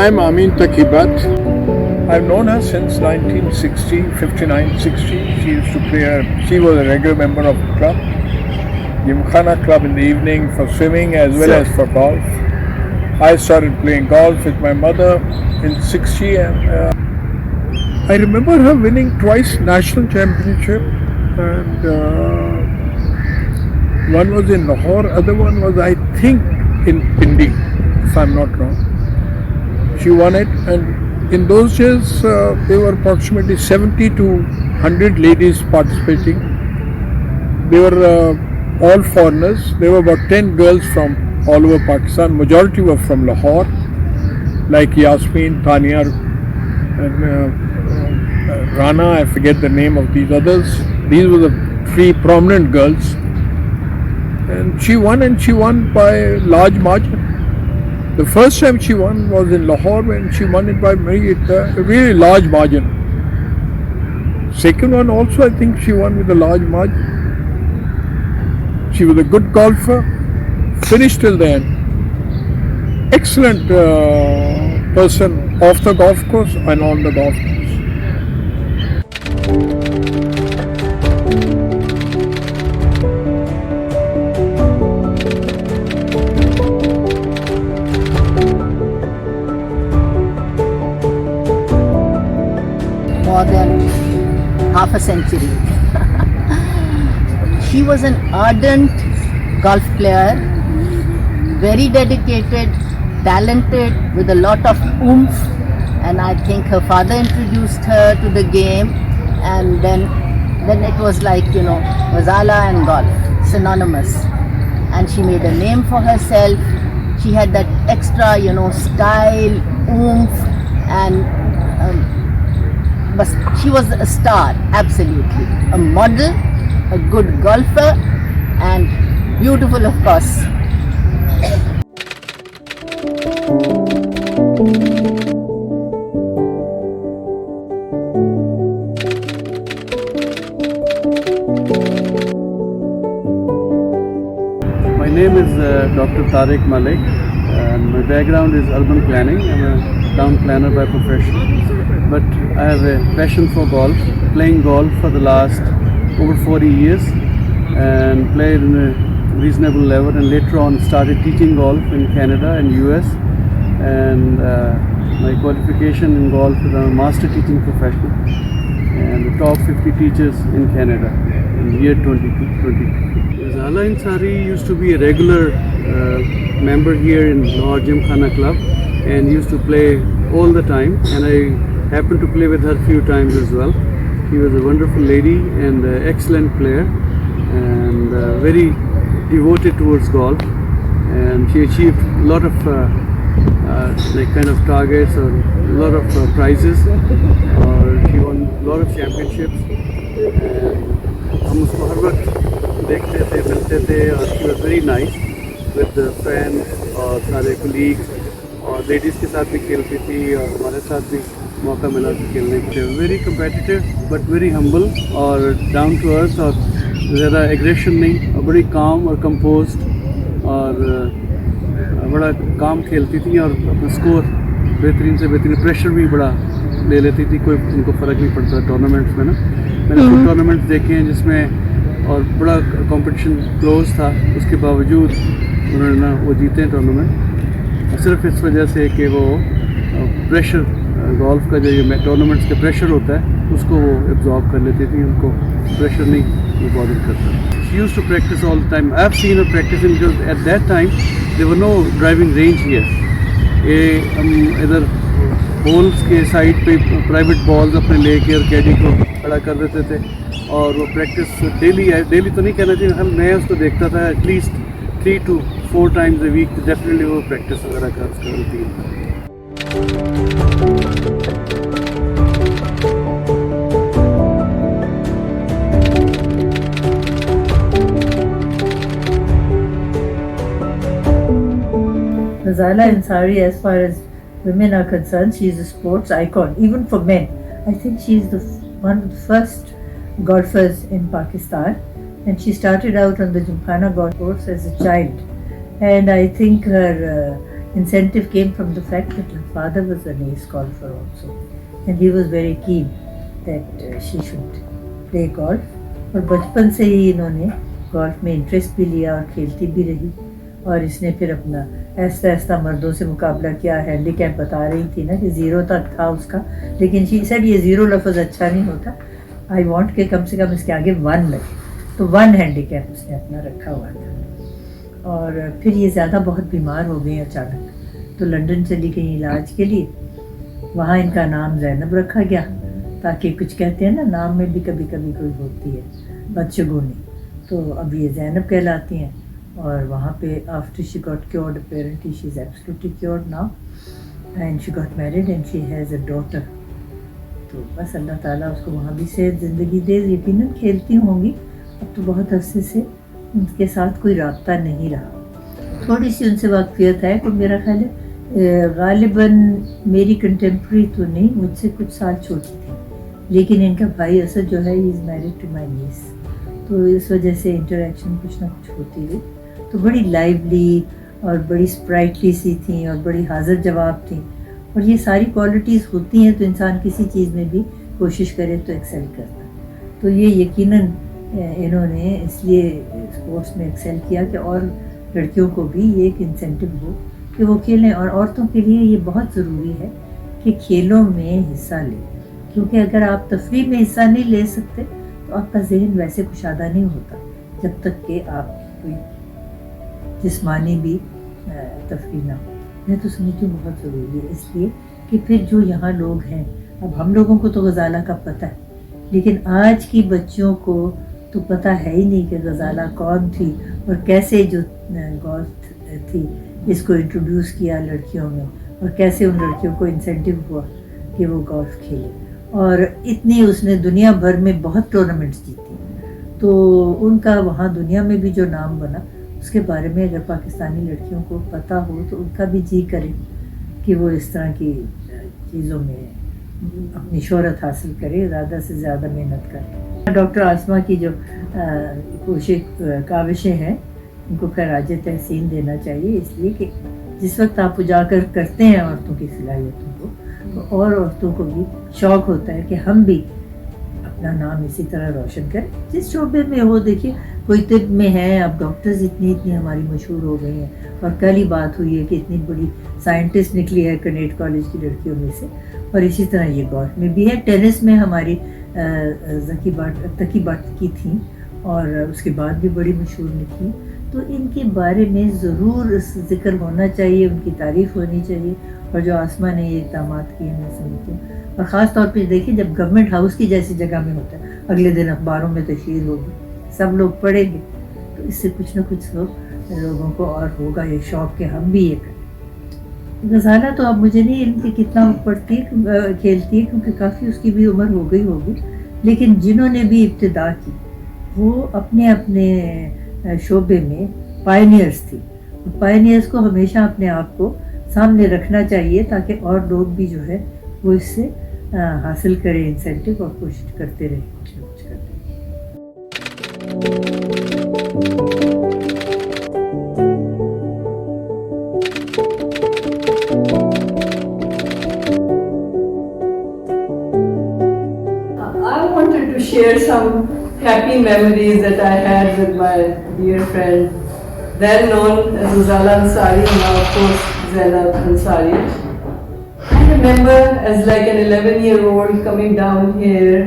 I'm Amin Takibat. I've known her since 1960, 59, 60. She used to play, she was a regular member of the club, Gymkhana club in the evening for swimming as well as for golf. I started playing golf with my mother in 60 and I remember her winning twice national championship and one was in Lahore, other one was I think in Pindi, if I'm not wrong. She won it, and in those days there were approximately 70 to 100 ladies participating. They were all foreigners. There were about 10 girls from all over Pakistan. Majority were from Lahore, like Yasmin, Tania, and Rana. I forget the name of these others. These were the three prominent girls, and she won by a large margin. The first time she won was in Lahore when she won it by a really large margin. Second one also I think she won with a large margin. She was a good golfer, finished till the end. Excellent person off the golf course and on the golf course. More than half a century. She was an ardent golf player, very dedicated, talented, with a lot of oomph, and I think her father introduced her to the game, and then it was like, Ghazala and golf, synonymous. And she made a name for herself. She had that extra, style, oomph, and but she was a star, absolutely. A model, a good golfer, and beautiful, of course. My name is Dr. Tariq Malik, and my background is urban planning. I'm a town planner by profession. But I have a passion for golf, playing golf for the last over 40 years and played in a reasonable level, and later on started teaching golf in Canada and US, and my qualification in golf is I'm a master teaching professional and the top 50 teachers in Canada in the year 2020. Ghazala Ansari used to be a regular member here in Lahore Gymkhana Club and used to play all the time, and I happened to play with her a few times as well. She was a wonderful lady and an excellent player and very devoted towards golf, and she achieved a lot of targets or a lot of prizes, or she won a lot of championships. हम उसको हर वक्त देखते थे, मिलते थे, और she was very nice with the friends और सारे colleagues, और लेडीज़ के साथ भी खेलती थी और हमारे साथ भी मौका मिला था खेलने के लिए. Very competitive but very humble और डाउन टू अर्थ, और ज़्यादा एग्रेशन नहीं, और बड़ी काम और कंपोज्ड और बड़ा काम खेलती थी और अपना स्कोर बेहतरीन से बेहतरीन, प्रेशर भी बड़ा ले लेती थी, कोई उनको फ़र्क नहीं पड़ता टूर्नामेंट्स में ना. मैंने कुछ टूर्नामेंट्स देखे हैं जिसमें और बड़ा कंपटीशन क्लोज था, उसके बावजूद उन्होंने ना वो जीते हैं टूर्नामेंट, सिर्फ इस वजह से कि वो प्रेशर, गोल्फ का जो ये टूर्नामेंट्स का प्रेशर होता है उसको वो एब्जॉर्ब कर लेती थी, उनको प्रेशर नहीं बॉदर करता. She used to practice all the time. I have seen her practicing because at that time there were no driving range here. ये हम इधर होल्स के साइड पे प्राइवेट बॉल्स अपने लेके और कैडी को खड़ा कर देते थे, और वो प्रैक्टिस डेली तो नहीं कहना चाहिए, हम मैं उसको देखता था at least 3 to 4 times a week definitely वो प्रैक्टिस वगैरह करती है. Ghazala Ansari, as far as women are concerned, she is a sports icon, even for men. I think she is one of the first golfers in Pakistan and she started out on the Gymkhana golf course as a child. And I think her incentive came from the fact that her father was an ace golfer also, and he was very keen that she should play golf. اور بچپن سے ہی انہوں نے golf میں interest بھی لیا اور کھیلتی بھی رہی. اور اس نے پھر اپنا ایسا ایسا مردوں سے مقابلہ کیا. ہینڈی کیپ بتا رہی تھی نا کہ 0 تک تھا اس کا, لیکن شی سیڈ یہ 0 لفظ اچھا نہیں ہوتا, آئی وانٹ کہ کم سے کم اس کے آگے 1 لگے. تو 1 ہینڈی کیپ اس نے اپنا رکھا ہوا تھا. اور پھر یہ زیادہ بہت بیمار ہو گئی اچانک, تو لنڈن چلی گئی علاج کے لیے. وہاں ان کا نام زینب رکھا گیا, تاکہ کچھ کہتے ہیں نا نام میں بھی کبھی کبھی کوئی ہوتی ہے بدشگونی, تو اب یہ زینب کہلاتی ہیں. اور وہاں پہ after she got cured apparently she is absolutely cured now, and she got married and she has a daughter. تو بس اللہ تعالیٰ اس کو وہاں بھی صحت زندگی دے. یقیناً کھیلتی ہوں گی, اب تو بہت عرصے سے ان کے ساتھ کوئی رابطہ نہیں رہا. تھوڑی سی ان سے واقفیت ہے, تو میرا خیال ہے غالباً میری کنٹمپری تو نہیں, مجھ سے کچھ سال چھوٹی تھی, لیکن ان کا بھائی اسد جو ہے ہی از میریڈ ٹو مائی نیس, تو اس وجہ سے انٹریکشن کچھ نہ کچھ ہوتی رہی. تو بڑی لائولی اور بڑی اسپرائٹلی سی تھیں اور بڑی حاضر جواب تھیں, اور یہ ساری کوالٹیز ہوتی ہیں تو انسان کسی چیز میں بھی کوشش کرے تو ایکسل کرتا. تو یہ یقیناً انہوں نے اس لیے اسپورٹس میں ایکسل کیا کہ اور لڑکیوں کو بھی یہ ایک انسینٹو ہو کہ وہ کھیلیں. اور عورتوں کے لیے یہ بہت ضروری ہے کہ کھیلوں میں حصہ لیں, کیونکہ اگر آپ تفریح میں حصہ نہیں لے سکتے تو آپ کا ذہن ویسے کشادہ نہیں ہوتا جب تک کہ آپ کوئی جسمانی بھی تفریح نہ ہو. میں تو سمجھتی ہوں بہت ضروری ہے, اس لیے کہ پھر جو یہاں لوگ ہیں, اب ہم لوگوں کو تو غزالہ کا پتہ ہے, لیکن آج کی بچیوں کو تو پتہ ہے ہی نہیں کہ غزالہ کون تھی اور کیسے جو گولف تھی اس کو انٹروڈیوس کیا لڑکیوں میں, اور کیسے ان لڑکیوں کو انسینٹو ہوا کہ وہ گولف کھیلے. اور اتنی اس نے دنیا بھر میں بہت ٹورنامنٹس جیتی, تو ان کا وہاں دنیا میں بھی جو نام بنا, اس کے بارے میں اگر پاکستانی لڑکیوں کو پتہ ہو تو ان کا بھی جی کرے کہ وہ اس طرح کی چیزوں میں اپنی شہرت حاصل کرے, زیادہ سے زیادہ محنت کرے. ڈاکٹر آسما کی جو کاوشیں ہیں ان کو خراج تحسین دینا چاہیے, اس لیے کہ جس وقت آپ اجاگر کرتے ہیں عورتوں کی صلاحیتوں کو, تو اور عورتوں کو بھی شوق ہوتا ہے کہ ہم بھی اپنا نام اسی طرح روشن کریں جس شعبے میں ہو. دیکھیے کوئی طب میں ہے, اب ڈاکٹرز اتنی ہماری مشہور ہو گئی ہیں, اور کل ہی بات ہوئی ہے کہ اتنی بڑی سائنٹسٹ نکلی ہے کنیٹ کالج کی لڑکیوں میں سے. اور اسی طرح یہ گولف میں بھی ہے. ٹینس میں ہماری تقی بٹ کی تھیں, اور اس کے بعد بھی بڑی مشہور نکلی. تو ان کے بارے میں ضرور ذکر ہونا چاہیے, ان کی تعریف ہونی چاہیے. اور جو آسما نے یہ اقدامات کیے میں سمجھتی ہوں, اور خاص طور پہ دیکھیے جب گورنمنٹ ہاؤس کی جیسی جگہ میں ہوتا ہے, اگلے دن اخباروں میں تشہیر ہوگی, سب لوگ پڑھیں گے, تو اس سے کچھ نہ کچھ لوگوں کو اور ہوگا یہ شوق کہ ہم بھی یہ کریں. غزالہ تو اب مجھے نہیں علم کہ کتنا پڑھتی کھیلتی ہے, کیونکہ کافی اس کی بھی عمر ہو گئی ہوگی, لیکن جنہوں نے بھی ابتدا کی وہ اپنے اپنے شعبے میں پائنیئرز تھی. پائنیئرز کو ہمیشہ اپنے آپ کو سامنے رکھنا چاہیے, تاکہ اور لوگ بھی جو ہے وہ اس سے حاصل کریں انسینٹو, اور کوشش کرتے رہیں کچھ نہ کچھ کرتے رہیں. I wanted to share some happy memories that I had with my dear friend, then known as Ghazala Ansari, now of course Ghazala Ansari. I remember as like an 11-year-old coming down here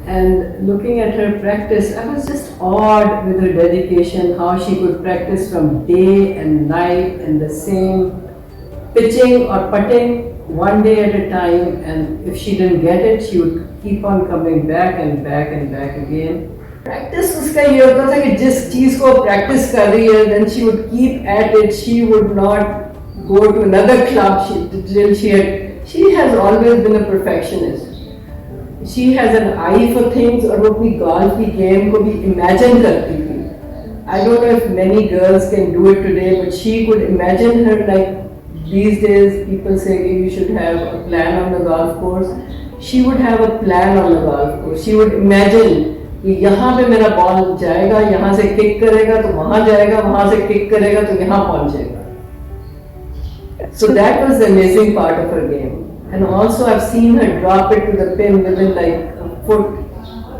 and looking at her practice. I was just awed with her dedication, how she could practice from day and night in the same pitching or putting, one day at a time, and if she didn't get it, she would keep on coming back and back and back again. Practice उसका ये होता था कि जिस चीज़ को practice कर रही है, then she would keep at it. She would not go to another club. She has always been a perfectionist. She has an eye for things, और वो अपनी golf की game को भी imagine करती थी. I don't know if many girls can do it today, but she could imagine her like these days. People say you should have a plan on the golf course. She would have a plan on the golf course. She would imagine कि यहाँ पे मेरा ball जाएगा, यहाँ से kick करेगा तो वहां जाएगा, वहां से किक करेगा तो यहाँ पहुंचेगा. So that was the amazing part of her game. And also I've seen her drop it to the pin within like a foot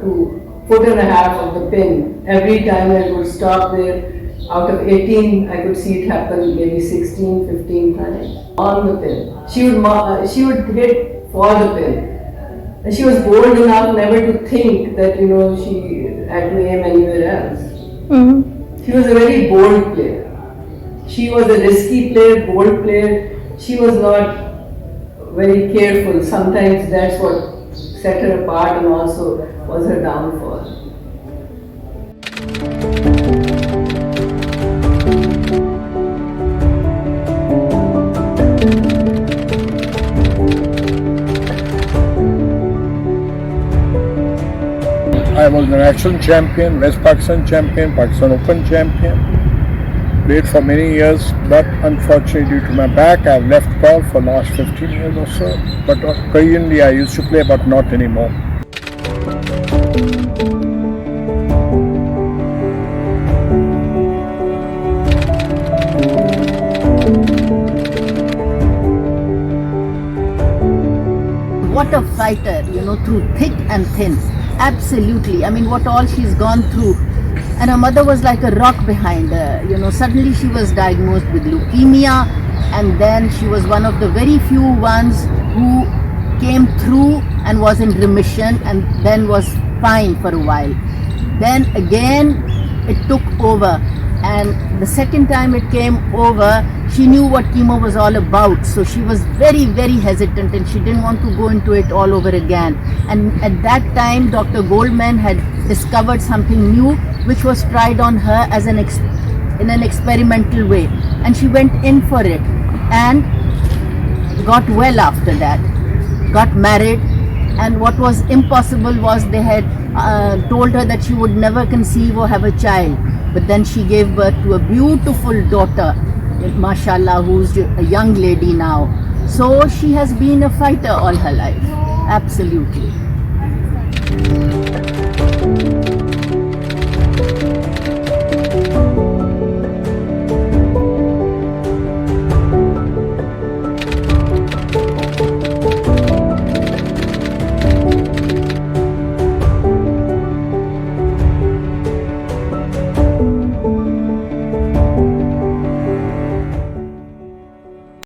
to foot and a half of the pin. Every time I would stop there, out of 18, I could see it happen maybe 16, 15 times on the pin. She would hit for the pin. And she was bold enough never to think that, she had to aim anywhere else. She was a very bold player. She was a risky player, bold player. She was not very careful. Sometimes that's what set her apart and also was her downfall. I was an national champion, West Pakistan champion, Pakistan Open champion. Played for many years, but unfortunately due to my back, I've left golf for last 15 years or so. But occasionally I used to play, but not anymore. What a fighter, through thick and thin. Absolutely. I mean, what all she's gone through. And her mother was like a rock behind her. Suddenly she was diagnosed with leukemia, and then she was one of the very few ones who came through and was in remission and then was fine for a while. Then again it took over, and the second time it came over, she knew what chemo was all about, so she was very, very hesitant and she didn't want to go into it all over again. And at that time Dr. Goldman had discovered something new which was tried on her as in an experimental way, and she went in for it and got well after that, got married. And what was impossible was they had told her that she would never conceive or have a child, but then she gave birth to a beautiful daughter, mashallah, who's a young lady now. So she has been a fighter all her life, absolutely.